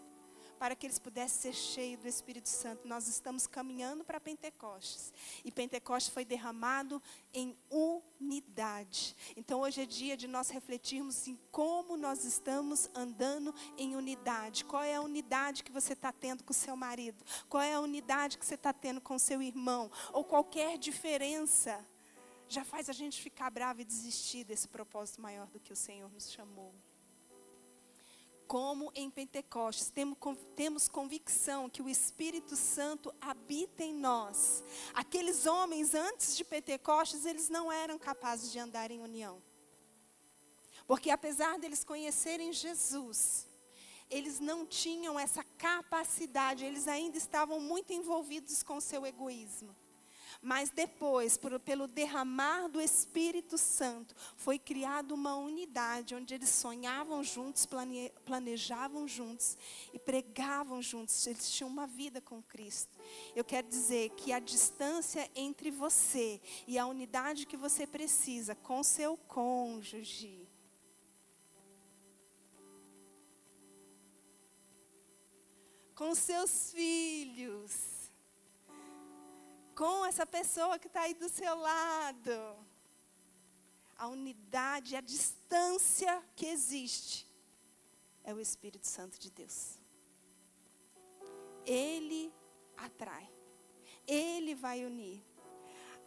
para que eles pudessem ser cheios do Espírito Santo. Nós estamos caminhando para Pentecostes. E Pentecostes foi derramado em unidade. Então hoje é dia de nós refletirmos em como nós estamos andando em unidade. Qual é a unidade que você está tendo com o seu marido? Qual é a unidade que você está tendo com o seu irmão? Ou qualquer diferença já faz a gente ficar bravo e desistir desse propósito maior do que o Senhor nos chamou. Como em Pentecostes, temos convicção que o Espírito Santo habita em nós. Aqueles homens antes de Pentecostes, eles não eram capazes de andar em união. Porque apesar deles conhecerem Jesus, eles não tinham essa capacidade, eles ainda estavam muito envolvidos com o seu egoísmo. Mas depois, pelo derramar do Espírito Santo, foi criada uma unidade, onde eles sonhavam juntos, planejavam juntos e pregavam juntos. Eles tinham uma vida com Cristo. Eu quero dizer que a distância entre você e a unidade que você precisa com seu cônjuge, com seus filhos, com essa pessoa que está aí do seu lado. A unidade, a distância que existe é o Espírito Santo de Deus. Ele atrai. Ele vai unir.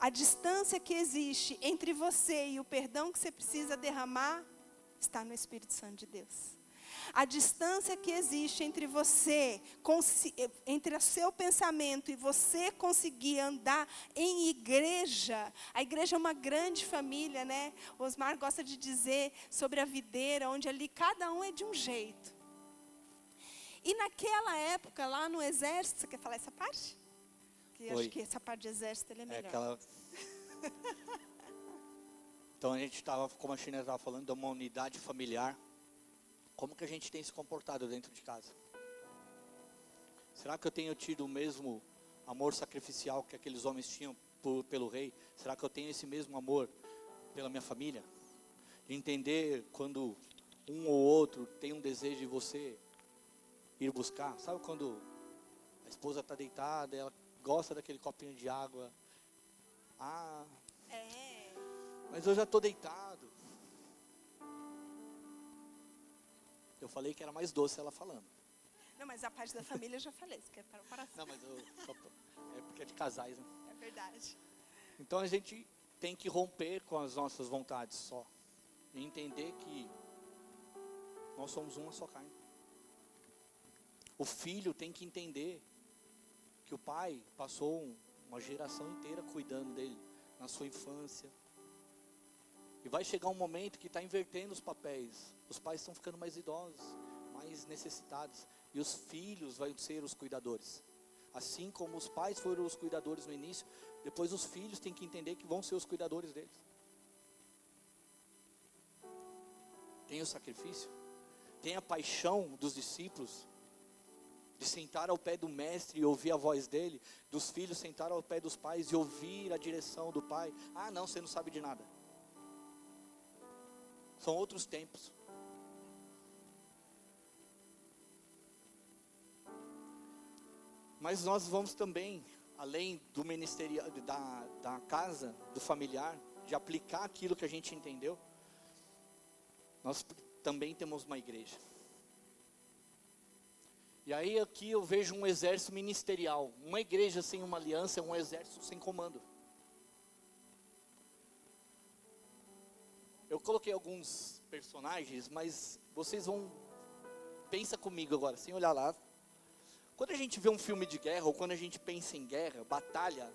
A distância que existe entre você e o perdão que você precisa derramar está no Espírito Santo de Deus. A distância que existe entre você, entre o seu pensamento e você conseguir andar em igreja. A igreja é uma grande família, né? O Osmar gosta de dizer sobre a videira, onde ali cada um é de um jeito. E naquela época, lá no exército, você quer falar essa parte? Porque acho que essa parte de exército ele é melhor. Então a gente estava, como a China estava falando, de uma unidade familiar. Como que a gente tem se comportado dentro de casa? Será que eu tenho tido o mesmo amor sacrificial que aqueles homens tinham pelo rei? Será que eu tenho esse mesmo amor pela minha família? De entender quando um ou outro tem um desejo de você ir buscar. Sabe quando a esposa está deitada, ela gosta daquele copinho de água. Mas eu já estou deitado. Eu falei que era mais doce ela falando. Não, mas a parte da família eu já falei. Você quer para o coração? Não, mas é porque é de casais, né? É verdade. Então a gente tem que romper com as nossas vontades só. E entender que nós somos uma só carne. O filho tem que entender que o pai passou uma geração inteira cuidando dele na sua infância. E vai chegar um momento que está invertendo os papéis. Os pais estão ficando mais idosos, mais necessitados. E os filhos vão ser os cuidadores. Assim como os pais foram os cuidadores no início, depois os filhos têm que entender que vão ser os cuidadores deles. Tem o sacrifício, tem a paixão dos discípulos, de sentar ao pé do mestre e ouvir a voz dele, dos filhos sentar ao pé dos pais e ouvir a direção do pai. Não, você não sabe de nada. São outros tempos. Mas nós vamos também, além do ministerial, da casa, do familiar, de aplicar aquilo que a gente entendeu, nós também temos uma igreja. E aí aqui eu vejo um exército ministerial. Uma igreja sem uma aliança é um exército sem comando. Eu coloquei alguns personagens, mas vocês vão... Pensa comigo agora, sem olhar lá. Quando a gente vê um filme de guerra, ou quando a gente pensa em guerra, batalha,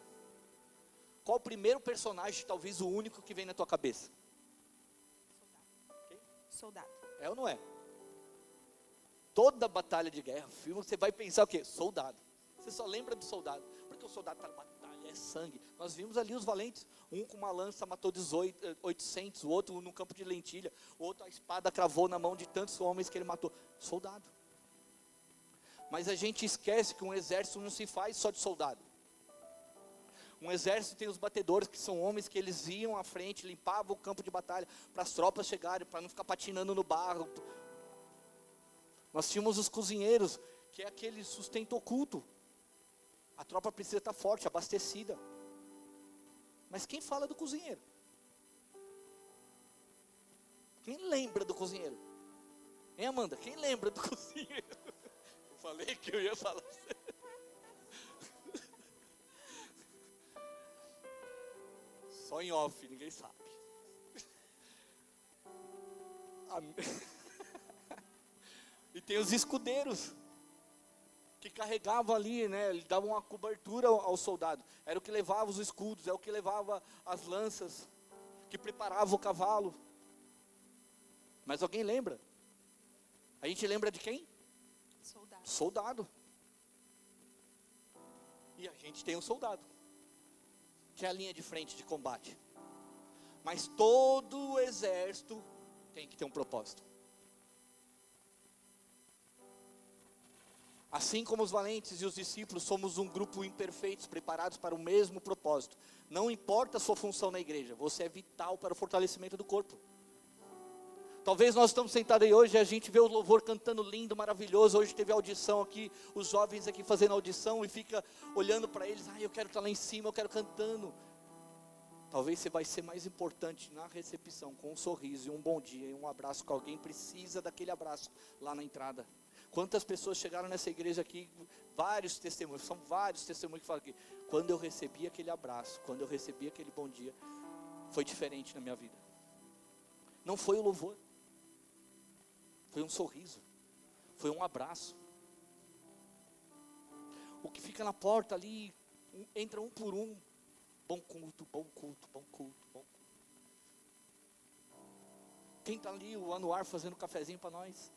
qual o primeiro personagem, talvez o único que vem na tua cabeça? Soldado. É ou não é? Toda batalha de guerra, filme, você vai pensar o quê? Soldado. Você só lembra do soldado. Porque o soldado está na batalha, é sangue. Nós vimos ali os valentes. Um com uma lança matou 800, o outro no campo de lentilha. O outro a espada cravou na mão de tantos homens que ele matou. Soldado. Mas a gente esquece que um exército não se faz só de soldado. Um exército tem os batedores, que são homens que eles iam à frente, limpavam o campo de batalha, para as tropas chegarem, para não ficar patinando no barro. Nós tínhamos os cozinheiros, que é aquele sustento oculto. A tropa precisa estar forte, abastecida. Mas quem fala do cozinheiro? Quem lembra do cozinheiro? Hein, Amanda? Quem lembra do cozinheiro? Eu falei que eu ia falar. Só em off, ninguém sabe. E tem os escudeiros, que carregavam ali, né? Eles davam uma cobertura ao soldado. Era o que levava os escudos, é o que levava as lanças, que preparava o cavalo. Mas alguém lembra? A gente lembra de quem? Soldado. Soldado. E a gente tem um soldado, que é a linha de frente de combate. Mas todo o exército tem que ter um propósito. Assim como os valentes e os discípulos, somos um grupo imperfeitos, preparados para o mesmo propósito. Não importa a sua função na igreja, você é vital para o fortalecimento do corpo. Talvez nós estamos sentados aí hoje e a gente vê o louvor cantando lindo, maravilhoso. Hoje teve audição aqui, os jovens aqui fazendo audição e fica olhando para eles. Eu quero estar lá em cima, eu quero cantando. Talvez você vai ser mais importante na recepção, com um sorriso e um bom dia e um abraço, que alguém precisa daquele abraço lá na entrada. Quantas pessoas chegaram nessa igreja aqui, vários testemunhos, são vários testemunhos que falam aqui. Quando eu recebi aquele abraço, quando eu recebi aquele bom dia, foi diferente na minha vida. Não foi o louvor, foi um sorriso, foi um abraço. O que fica na porta ali, entra um por um, bom culto, bom culto, bom culto, bom culto. Quem está ali, o Anuar, fazendo cafezinho para nós?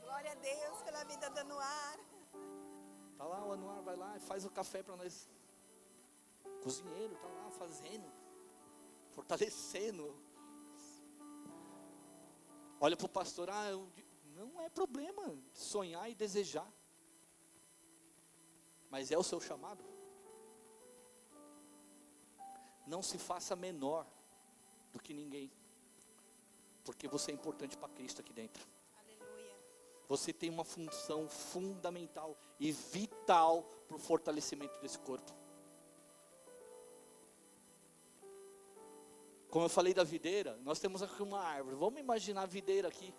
Glória a Deus pela vida do Anuar. Está lá, o Anuar vai lá e faz o café para nós. Cozinheiro, está lá fazendo, fortalecendo. Olha para o pastor, não é problema sonhar e desejar. Mas é o seu chamado. Não se faça menor do que ninguém. Porque você é importante para Cristo aqui dentro. Você tem uma função fundamental e vital para o fortalecimento desse corpo. Como eu falei da videira, nós temos aqui uma árvore. Vamos imaginar a videira aqui.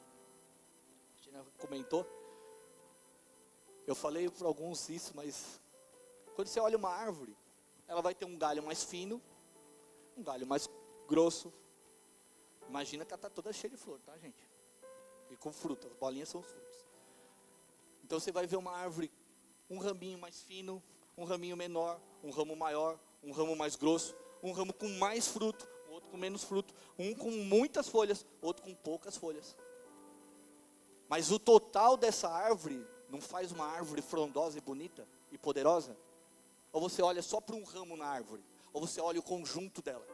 A gente comentou. Eu falei para alguns isso, mas quando você olha uma árvore, ela vai ter um galho mais fino, um galho mais grosso. Imagina que ela está toda cheia de flor, tá, gente? E com fruta, as bolinhas são os frutos. Então você vai ver uma árvore, um raminho mais fino, um raminho menor, um ramo maior, um ramo mais grosso, um ramo com mais fruto, outro com menos fruto, um com muitas folhas, outro com poucas folhas. Mas o total dessa árvore não faz uma árvore frondosa e bonita e poderosa? Ou você olha só para um ramo na árvore, ou você olha o conjunto dela?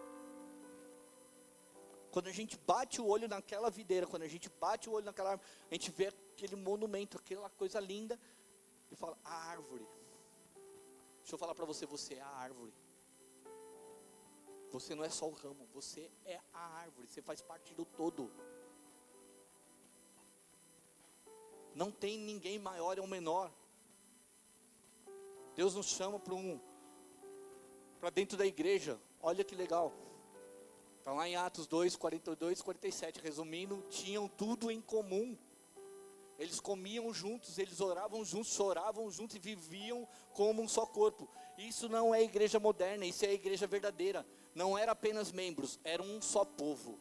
Quando a gente bate o olho naquela videira, quando a gente bate o olho naquela árvore, a gente vê aquele monumento, aquela coisa linda, e fala, a árvore. Deixa eu falar para você, você é a árvore. Você não é só o ramo, você é a árvore, você faz parte do todo. Não tem ninguém maior ou menor. Deus nos chama para dentro da igreja, olha que legal. Então lá em Atos 2, 42, 47, resumindo, tinham tudo em comum. Eles comiam juntos, eles oravam juntos, choravam juntos e viviam como um só corpo. Isso não é igreja moderna, isso é a igreja verdadeira. Não era apenas membros, era um só povo.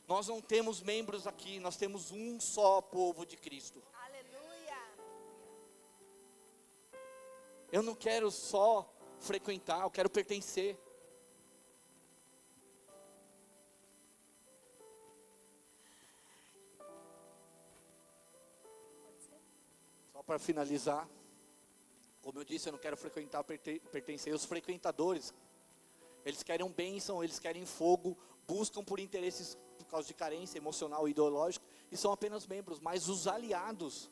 Nós não temos membros aqui, nós temos um só povo de Cristo. Aleluia. Eu não quero só frequentar, eu quero pertencer. Só para finalizar, como eu disse, eu não quero frequentar, pertencer. Os frequentadores, eles querem bênção, eles querem fogo, buscam por interesses por causa de carência emocional e ideológica, e são apenas membros. Mas os aliados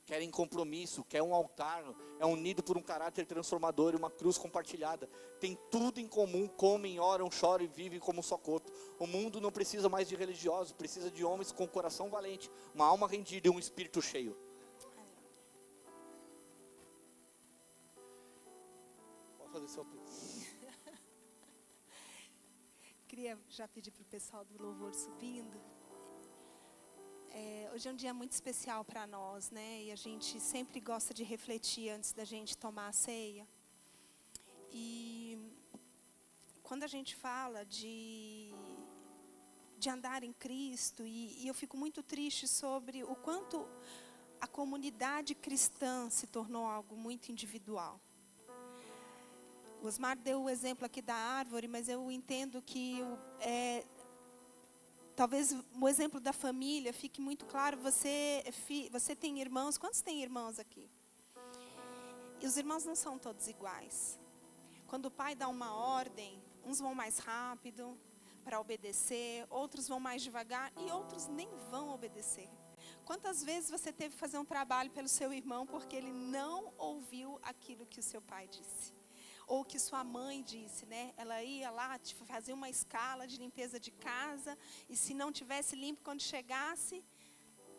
querem compromisso, querem um altar, é unido por um caráter transformador e uma cruz compartilhada. Tem tudo em comum, comem, oram, choram e vivem como um só corpo. O mundo não precisa mais de religiosos, precisa de homens com coração valente, uma alma rendida e um espírito cheio. Pode fazer sua pergunta. Queria já pedir para o pessoal do louvor subindo. Hoje é um dia muito especial para nós, né? E a gente sempre gosta de refletir antes da gente tomar a ceia. E quando a gente fala de andar em Cristo, e eu fico muito triste sobre o quanto a comunidade cristã se tornou algo muito individual. O Osmar deu o exemplo aqui da árvore, mas eu entendo que talvez o exemplo da família fique muito claro. Você tem irmãos, quantos tem irmãos aqui? E os irmãos não são todos iguais. Quando o pai dá uma ordem, uns vão mais rápido para obedecer, outros vão mais devagar e outros nem vão obedecer. Quantas vezes você teve que fazer um trabalho pelo seu irmão porque ele não ouviu aquilo que o seu pai disse? Ou que sua mãe disse, né? Ela ia lá fazer uma escala de limpeza de casa, e se não tivesse limpo quando chegasse,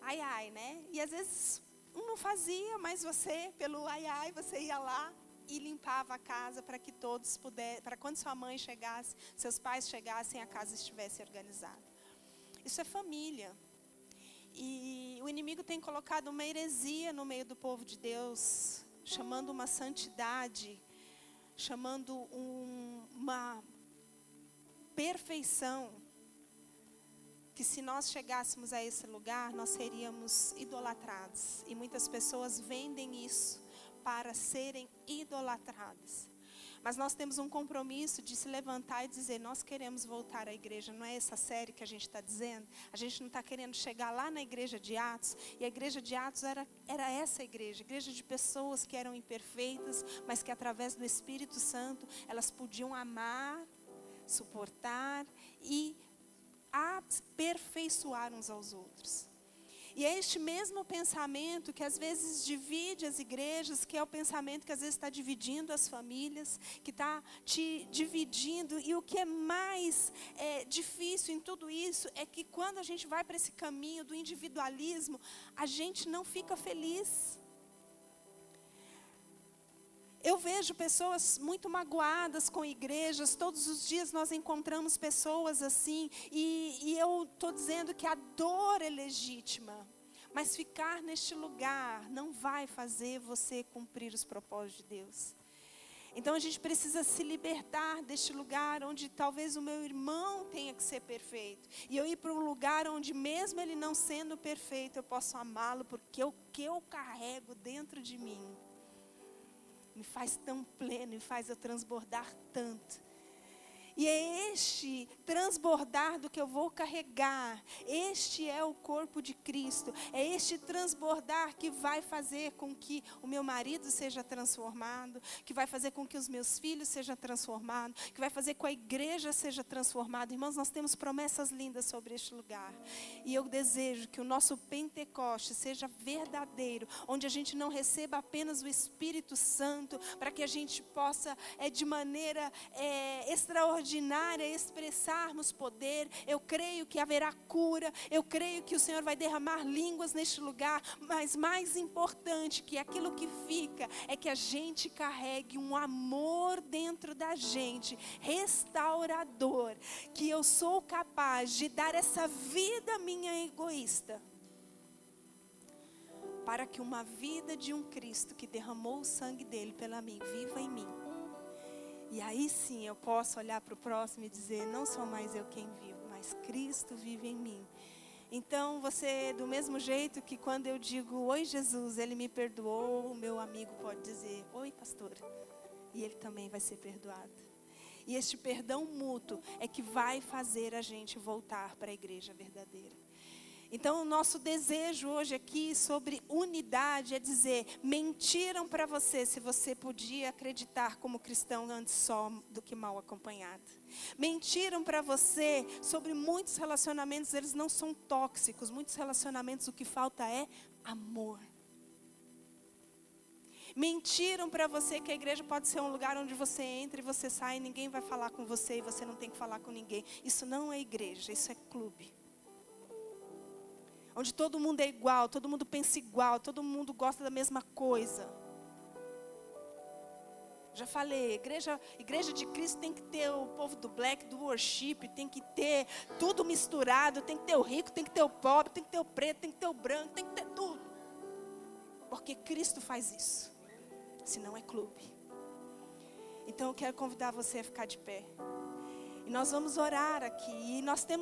ai ai, né? E às vezes não fazia, mas você, pelo ai ai, você ia lá e limpava a casa para que todos pudessem, para quando sua mãe chegasse, seus pais chegassem, a casa estivesse organizada. Isso é família. E o inimigo tem colocado uma heresia no meio do povo de Deus, chamando uma santidade, chamando uma perfeição, que se nós chegássemos a esse lugar, nós seríamos idolatrados. E muitas pessoas vendem isso para serem idolatradas. Mas nós temos um compromisso de se levantar e dizer, nós queremos voltar à igreja. Não é essa série que a gente está dizendo? A gente não está querendo chegar lá na igreja de Atos. E a igreja de Atos era essa igreja de pessoas que eram imperfeitas, mas que através do Espírito Santo, elas podiam amar, suportar e aperfeiçoar uns aos outros. E é este mesmo pensamento que às vezes divide as igrejas, que é o pensamento que às vezes está dividindo as famílias, que está te dividindo. E o que é mais difícil em tudo isso é que quando a gente vai para esse caminho do individualismo, a gente não fica feliz. Eu vejo pessoas muito magoadas com igrejas, todos os dias nós encontramos pessoas assim, e eu estou dizendo que a dor é legítima, mas ficar neste lugar não vai fazer você cumprir os propósitos de Deus. Então a gente precisa se libertar deste lugar onde talvez o meu irmão tenha que ser perfeito, e eu ir para um lugar onde mesmo ele não sendo perfeito, eu posso amá-lo, porque o que eu carrego dentro de mim me faz tão pleno e faz eu transbordar tanto. E é este transbordar do que eu vou carregar, este é o corpo de Cristo, é este transbordar que vai fazer com que o meu marido seja transformado, que vai fazer com que os meus filhos sejam transformados, que vai fazer com que a igreja seja transformada. Irmãos, nós temos promessas lindas sobre este lugar. E eu desejo que o nosso Pentecoste seja verdadeiro, onde a gente não receba apenas o Espírito Santo, para que a gente possa, de maneira extraordinária, extraordinária expressarmos poder. Eu creio que haverá cura. Eu creio que o Senhor vai derramar línguas neste lugar. Mas mais importante que aquilo que fica é que a gente carregue um amor dentro da gente, restaurador, que eu sou capaz de dar essa vida minha egoísta, para que uma vida de um Cristo que derramou o sangue dele pela mim, viva em mim. E aí sim eu posso olhar para o próximo e dizer, não sou mais eu quem vivo, mas Cristo vive em mim. Então você, do mesmo jeito que quando eu digo, oi Jesus, ele me perdoou, o meu amigo pode dizer, oi pastor, e ele também vai ser perdoado. E este perdão mútuo é que vai fazer a gente voltar para a igreja verdadeira. Então o nosso desejo hoje aqui sobre unidade é dizer, mentiram para você se você podia acreditar como cristão antes só do que mal acompanhado. Mentiram para você sobre muitos relacionamentos, eles não são tóxicos, muitos relacionamentos o que falta é amor. Mentiram para você que a igreja pode ser um lugar onde você entra e você sai e ninguém vai falar com você e você não tem que falar com ninguém. Isso não é igreja, isso é clube. Onde todo mundo é igual, todo mundo pensa igual, todo mundo gosta da mesma coisa. Já falei, igreja de Cristo tem que ter o povo do black, do worship, tem que ter tudo misturado, tem que ter o rico, tem que ter o pobre, tem que ter o preto, tem que ter o branco, tem que ter tudo. Porque Cristo faz isso, senão é clube. Então eu quero convidar você a ficar de pé. E nós vamos orar aqui, e nós temos